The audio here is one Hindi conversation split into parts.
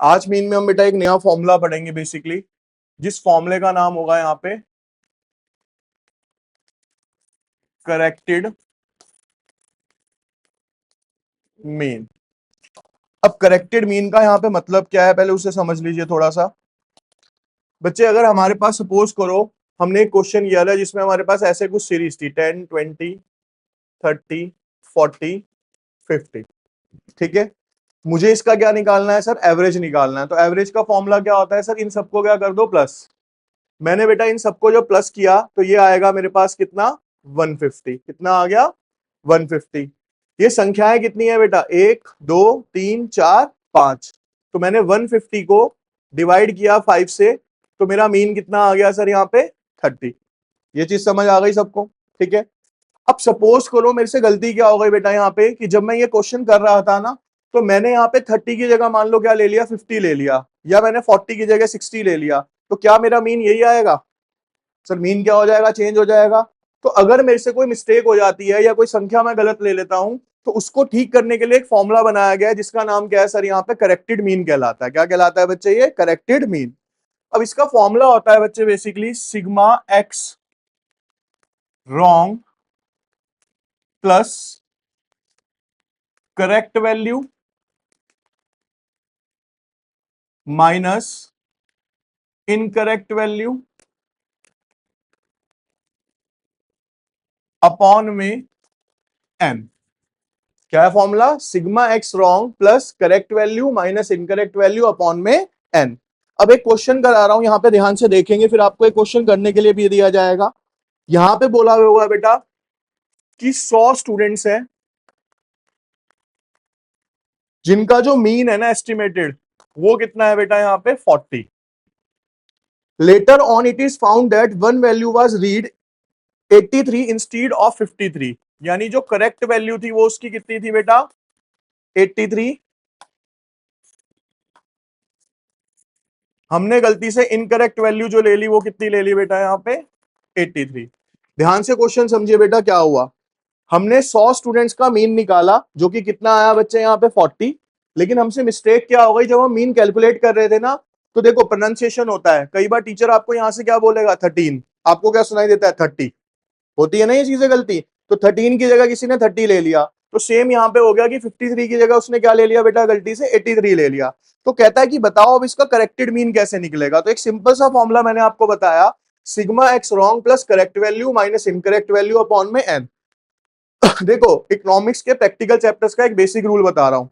आज मीन में हम बेटा एक नया फॉर्मूला पढ़ेंगे बेसिकली, जिस फॉर्मूले का नाम होगा यहाँ पे करेक्टेड मीन। अब करेक्टेड मीन का यहाँ पे मतलब क्या है पहले उसे समझ लीजिए थोड़ा सा। बच्चे अगर हमारे पास सपोज करो हमने एक क्वेश्चन किया था जिसमें हमारे पास ऐसे कुछ सीरीज थी 10, 20, 30, 40, 50, ठीक है। मुझे इसका क्या निकालना है सर, एवरेज निकालना है। तो एवरेज का फॉर्मूला क्या होता है सर, इन सबको क्या कर दो प्लस। मैंने बेटा इन सबको जो प्लस किया तो ये आएगा मेरे पास कितना 150। कितना आ गया 150। ये संख्याएं कितनी है बेटा, 1 2 3 4 5। तो मैंने 150 को डिवाइड किया 5 से, तो मेरा मीन कितना आ गया सर यहाँ पे 30। ये चीज समझ आ गई सबको, ठीक है। अब सपोज करो मेरे से गलती क्या हो गई बेटा यहाँ पे कि जब मैं ये क्वेश्चन कर रहा था ना, तो मैंने यहाँ पे 30 की जगह मान लो क्या ले लिया 50 ले लिया, या मैंने 40 की जगह 60 ले लिया, तो क्या मेरा मीन यही आएगा सर? मीन क्या हो जाएगा, चेंज हो जाएगा। तो अगर मेरे से कोई मिस्टेक हो जाती है या कोई संख्या मैं गलत ले लेता हूं, तो उसको ठीक करने के लिए एक फॉर्मूला बनाया गया है जिसका नाम क्या है सर, यहाँ पे करेक्टेड मीन कहलाता है। क्या कहलाता है बच्चे, ये करेक्टेड मीन। अब इसका फॉर्मूला होता है बच्चे basically sigma X wrong plus correct value minus incorrect value upon में एन। क्या है formula, sigma X wrong plus correct value minus incorrect value upon में एन। अब एक क्वेश्चन करा रहा हूं, यहां पे ध्यान से देखेंगे, फिर आपको एक क्वेश्चन करने के लिए भी दिया जाएगा। यहां पे बोला हुआ है बेटा कि 100 स्टूडेंट्स हैं जिनका जो मीन है ना एस्टिमेटेड, वो कितना है बेटा यहाँ पे 40। Later on it is found that one value was read 83 instead of 53। यानी जो करेक्ट वैल्यू थी वो उसकी कितनी थी बेटा 83, हमने गलती से इनकरेक्ट वैल्यू जो ले ली वो कितनी ले ली बेटा यहाँ पे 83। ध्यान से क्वेश्चन समझिए बेटा क्या हुआ। हमने 100 स्टूडेंट्स का मीन निकाला जो कि कितना आया बच्चे यहाँ पे 40। लेकिन हमसे मिस्टेक क्या हो गई, जब हम मीन कैलकुलेट कर रहे थे ना, तो देखो प्रोनाउंसिएशन होता है, कई बार टीचर आपको यहाँ से क्या बोलेगा 13, आपको क्या सुनाई देता है 30। होती है ना ये चीजें गलती। तो 13 की जगह किसी ने 30 ले लिया, तो सेम यहाँ पे हो गया कि 53 की जगह उसने क्या ले लिया बेटा गलती से 83 ले लिया। तो कहता है कि बताओ अब इसका करेक्टेड मीन कैसे निकलेगा। तो एक सिंपल सा फॉर्मूला मैंने आपको बताया, sigma X wrong plus correct value minus incorrect value upon में एन। देखो इकोनॉमिक्स के प्रैक्टिकल चैप्टर्स का एक बेसिक रूल बता रहा हूं,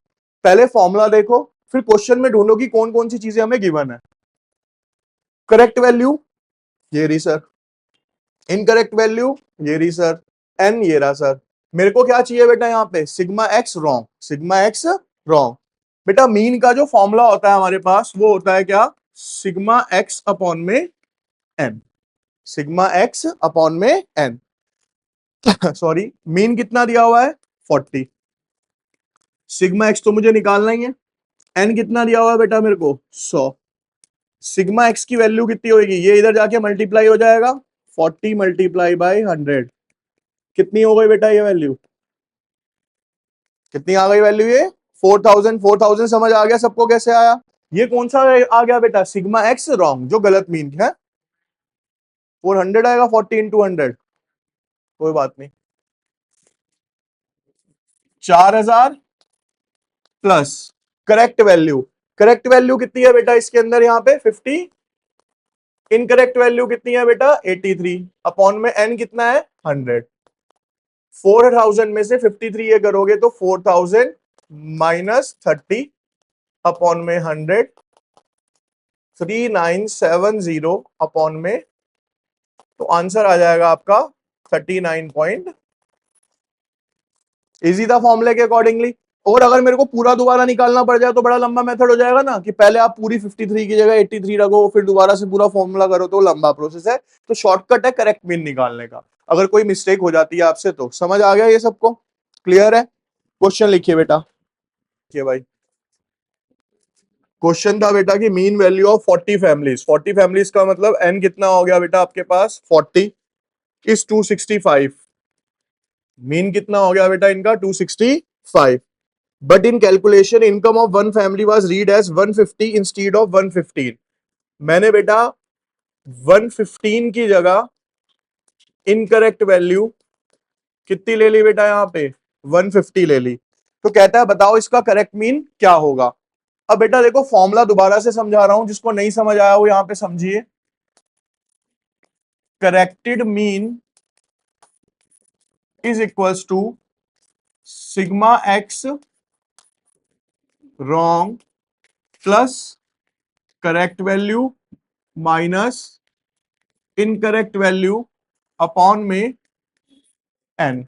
पहले फॉर्मूला देखो फिर क्वेश्चन में ढूंढो कि कौन कौन सी चीजें हमें गिवन है। करेक्ट वैल्यू ये रही सर, इनकरेक्ट वैल्यू ये रही सर, एन ये रहा सर। मेरे को क्या चाहिए बेटा यहाँ पे sigma X wrong, sigma X wrong. बेटा मीन का जो फॉर्मूला होता है हमारे पास वो होता है क्या, सिग्मा एक्स अपॉन में एन, सिग्मा एक्स अपॉन में एन। सॉरी, मीन कितना दिया हुआ है 40, सिग्मा एक्स तो मुझे निकालना ही है, एन कितना दिया हुआ है बेटा मेरे को 100। सिग्मा एक्स की वैल्यू कितनी होगी, ये इधर जाके मल्टीप्लाई हो जाएगा 40 मल्टीप्लाई बाई 100। कितनी हो गई बेटा ये वैल्यू, कितनी आ गई वैल्यू ये 4000। 4000 समझ आ गया सबको कैसे आया। ये कौन सा आ गया बेटा सिग्मा एक्स रॉन्ग जो गलत मीन है, 400 आएगा 40 इंटू 100, कोई बात नहीं। 4000 plus correct value, correct value कितनी है बेटा इसके अंदर यहाँ पे 50, इनकरेक्ट वैल्यू कितनी है बेटा 83 अपॉन में एन कितना है 100। 4000 में से 53 ये करोगे तो 4000 माइनस 30 अपॉन में 100, 3970 अपॉन में, तो आंसर आ जाएगा आपका 39 इजी था फॉर्मूले के अकॉर्डिंगली। और अगर मेरे को पूरा दोबारा निकालना पड़ जाए तो बड़ा लंबा मेथड हो जाएगा ना, कि पहले आप पूरी 53 की जगह 83 रखो फिर दोबारा से पूरा फॉर्मूला करो, तो लंबा प्रोसेस है। तो शॉर्टकट है करेक्ट मीन निकालने का। अगर कोई मिस्टेक हो जाती है आपसे तो समझ आ गया ये सबको, क्लियर है। क्वेश्चन लिखिए बेटा, लिखिए भाई। क्वेश्चन था बेटा कि mean value of 40 families, 40 families का मतलब एन कितना हो गया बेटा आपके पास 40 इस 265। मीन कितना हो गया बेटा इनका 265। But in calculation income of one family was read as 150 instead of 115। मैंने बेटा 115 की जगह इनकरेक्ट वैल्यू कितनी ले ली बेटा, यहां पे 150 ले ली। तो कहता है बताओ इसका करेक्ट मीन क्या होगा। अब बेटा देखो फॉर्मूला दोबारा से समझा रहा हूं, जिसको नहीं समझ आया वो यहां पे समझिए। Corrected mean is equals to sigma X wrong plus correct value minus incorrect value upon में एन।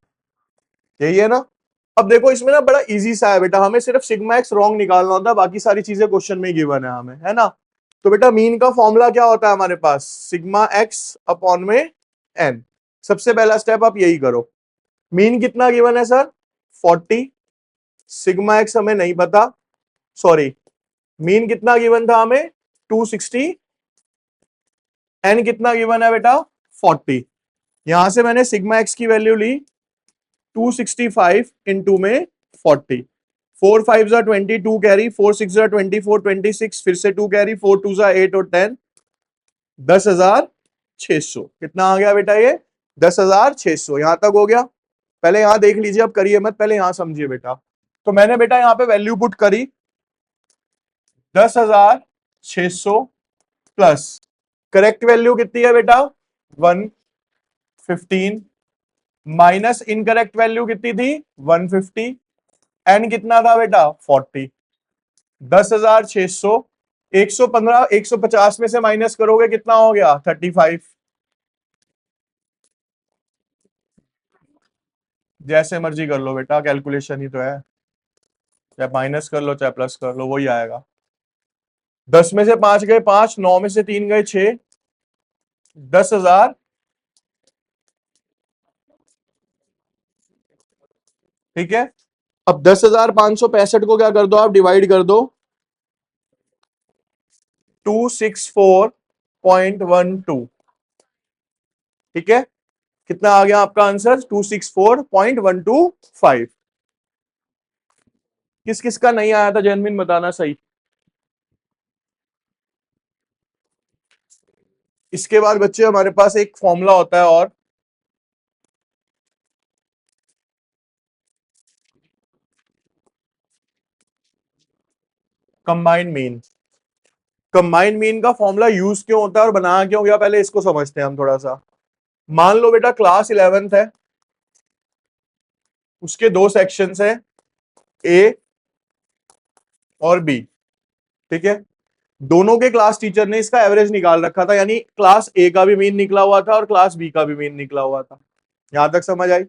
यही है ना। अब देखो इसमें ना बड़ा इजी सा है बेटा, हमें सिर्फ सिग्मा एक्स रॉन्ग निकालना होता है, बाकी सारी चीजें क्वेश्चन में गिवन है हमें, है ना। तो बेटा मीन का फॉर्मूला क्या होता है हमारे पास, सिग्मा एक्स अपॉन में एन। सबसे पहला स्टेप आप यही करो। मीन कितना गिवन है सर, 40। सिग्मा एक्स हमें नहीं पता, सॉरी मीन कितना गिवन था हमें 260। एन कितना गिवन है बेटा 40। यहां से मैंने सिग्मा एक्स की वैल्यू ली 265 इंटू में 40। 4 5 जा 22 कैरी, 4 6 जा 24 26, फिर से 2 कैरी, 4 2 जा 8 और 10 10,600। कितना आ गया बेटा ये 10,600। यहां तक हो गया। पहले यहां देख लीजिए, अब करिए मत, पहले यहां समझिए बेटा। तो मैंने बेटा यहां पे वैल्यू पुट करी 10,600 प्लस करेक्ट वैल्यू कितनी है बेटा 115 माइनस इनकरेक्ट वैल्यू कितनी थी 150। एन कितना था बेटा 40। 10,600 115 150 में से माइनस करोगे कितना हो गया 35। जैसे मर्जी कर लो बेटा, कैलकुलेशन ही तो है, चाहे माइनस कर लो चाहे प्लस कर लो वही आएगा। 10 में से 5 गए 5, 9 में से 3 गए 6, 10,000। ठीक है। अब 10,565 को क्या कर दो आप, डिवाइड कर दो 264.12। ठीक है। कितना आ गया आपका आंसर 264.125। किस किस का नहीं आया था जैनमिन बताना सही। इसके बाद बच्चे हमारे पास एक फॉर्मूला होता है और कंबाइंड मीन। कंबाइंड मीन का फॉर्मूला यूज क्यों होता है और बनाया क्यों गया, पहले इसको समझते हैं हम थोड़ा सा। मान लो बेटा क्लास 11th है, उसके दो सेक्शंस है ए और बी। ठीक है। दोनों के क्लास टीचर ने इसका एवरेज निकाल रखा था, यानी क्लास ए का भी मीन निकला हुआ था और क्लास बी का भी मीन निकला हुआ था। यहां तक समझ आई।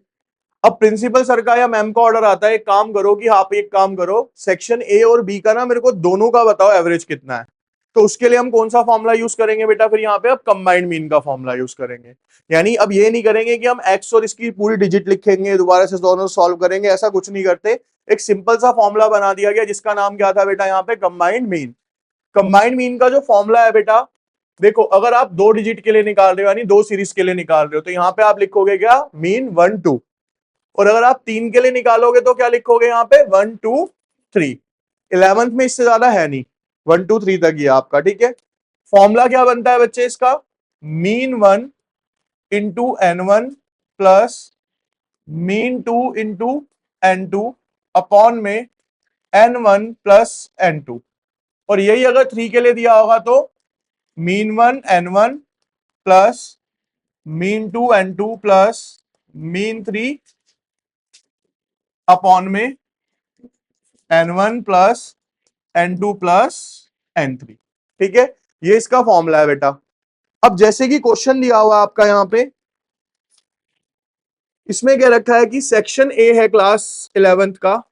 अब प्रिंसिपल सर का या मैम का ऑर्डर आता है, एक काम करो कि आप एक काम करो सेक्शन ए और बी का ना मेरे को दोनों का बताओ एवरेज कितना है। तो उसके लिए हम कौन सा फॉर्मूला यूज करेंगे बेटा, फिर यहाँ पे अब कंबाइंड मीन का फॉर्मूला यूज करेंगे। यानी अब ये नहीं करेंगे कि हम एक्स और इसकी पूरी डिजिट लिखेंगे दोबारा से दोनों सॉल्व करेंगे, ऐसा कुछ नहीं करते। एक सिंपल सा फॉर्मूला बना दिया गया जिसका नाम क्या था बेटा यहाँ पे कंबाइंड मीन। कंबाइंड मीन का जो फॉर्मूला है बेटा, देखो अगर आप दो डिजिट के लिए निकाल रहे हो यानी दो सीरीज के लिए निकाल रहे हो तो यहाँ पे आप लिखोगे क्या मीन 1 2। और अगर आप 3 के लिए निकालोगे तो क्या लिखोगे यहाँ पे 1 2 3। 11th में इससे ज्यादा है नहीं, 1 2 3 तक ही है आपका। ठीक है। फॉर्मूला क्या बनता है बच्चे इसका, mean 1 into n1 plus mean 2 into n2 upon में n1 प्लस n2। और यही अगर 3 के लिए दिया होगा तो mean 1 n1 plus mean 2 n2 plus mean 3 upon में n1 plus n2 plus n3। ठीक है। ये इसका फॉर्मूला है बेटा। अब जैसे कि क्वेश्चन दिया हुआ आपका यहां पे, इसमें क्या रखा है कि सेक्शन ए है क्लास 11th का,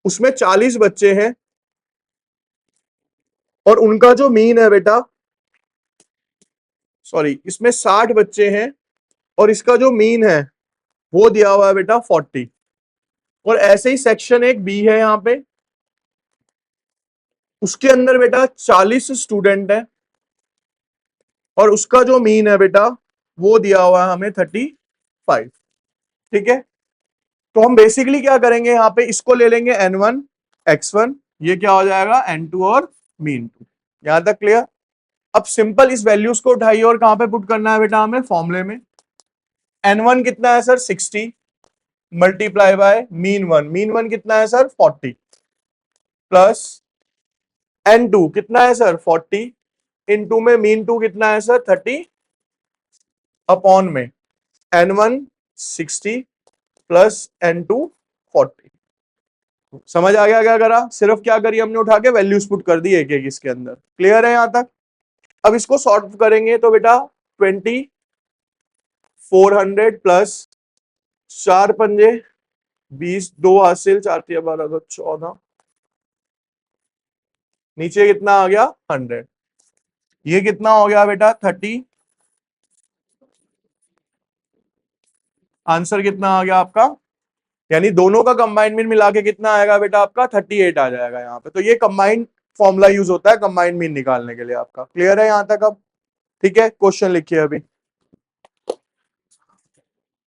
उसमें 40 बच्चे हैं और उनका जो मीन है बेटा, सॉरी इसमें 60 बच्चे हैं और इसका जो मीन है वो दिया हुआ है बेटा 40। और ऐसे ही सेक्शन एक बी है यहां पे, उसके अंदर बेटा 40 स्टूडेंट है और उसका जो मीन है बेटा वो दिया हुआ है हमें 35। ठीक है, तो हम बेसिकली क्या करेंगे यहाँ पे, इसको ले लेंगे n1 x1, ये क्या हो जाएगा n2 और मीन टू। यहां तक क्लियर। अब सिंपल इस वैल्यूज को उठाइए और कहां पे पुट करना है बेटा हमें, फॉर्मूले में। n1 कितना है sir 60 multiply by mean one कितना है सर 40 प्लस n2 कितना है सर 40 इनटू में मीन टू कितना है सर 30 अपॉन में n1 60 प्लस n2 40। समझ आ गया क्या करा, सिर्फ क्या करी हमने, उठा के वैल्यूज पुट कर दी एक एक इसके अंदर। क्लियर है यहां तक। अब इसको सॉल्व करेंगे तो बेटा 2400 प्लस 4 पंजे 20, 2 हासिल, 4 तिया 12 तो 14, नीचे कितना आ गया 100, ये कितना हो गया बेटा 30। आंसर कितना आ गया आपका, यानी दोनों का कंबाइंड मीन मिला के कितना आएगा बेटा आपका 38 आ जाएगा यहाँ पे। तो ये कंबाइंड फॉर्मूला यूज होता है कंबाइंड मीन निकालने के लिए आपका। क्लियर है यहां तक अब, ठीक है। क्वेश्चन लिखिए अभी।